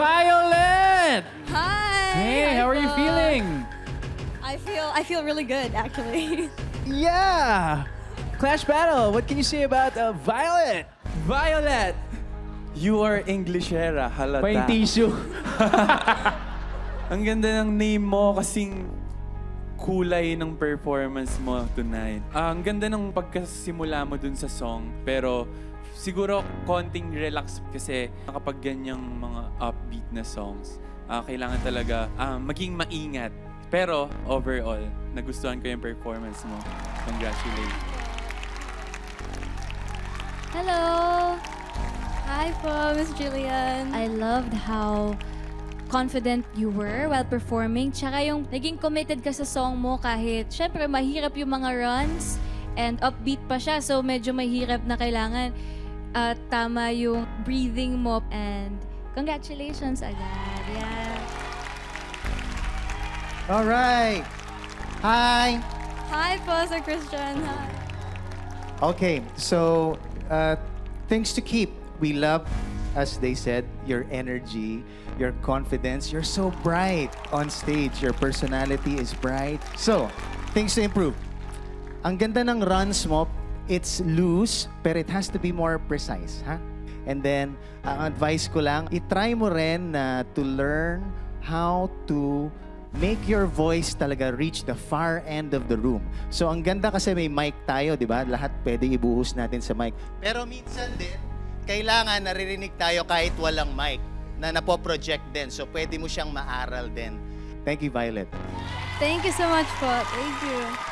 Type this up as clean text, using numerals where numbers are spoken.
Violet! Hi! Hey, Hi how are you po. feeling? I feel really good, actually. Yeah! Clash Battle, what can you say about Violet? Violet! You are Englishera, halata. Pa yung tissue. Ang ganda ng name mo kasing kulay ng performance mo tonight. Ang ganda ng pagkasimula mo dun sa song, pero siguro konting relax kasi kapag ganyang mga upbeat na songs, kailangan talaga maging maingat. Pero overall, nagustuhan ko yung performance mo. Congratulations. Hello! Hi po, Miss Jillian. I loved how confident you were while performing. Tsaka yung naging committed ka sa song mo kahit syempre mahirap yung mga runs and upbeat pa siya. So medyo mahirap na kailangan tama yung breathing mo. And congratulations agad. Yeah. All right. Hi. Hi po, Sir Christian. Hi. Okay, so things to keep. We love, as they said, your energy, your confidence. You're so bright on stage. Your personality is bright. So, things to improve. Ang ganda ng runs mo, it's loose, but it has to be more precise, ha? And then, ang advice ko lang, itry mo rin na to learn how to make your voice talaga reach the far end of the room. So, ang ganda kasi may mic tayo, di ba? Lahat pwede ibuhos natin sa mic. Pero minsan din, kailangan naririnig tayo kahit walang mic na napoproject din. So, pwede mo siyang maaral din. Thank you, Violet. Thank you so much po. Thank you.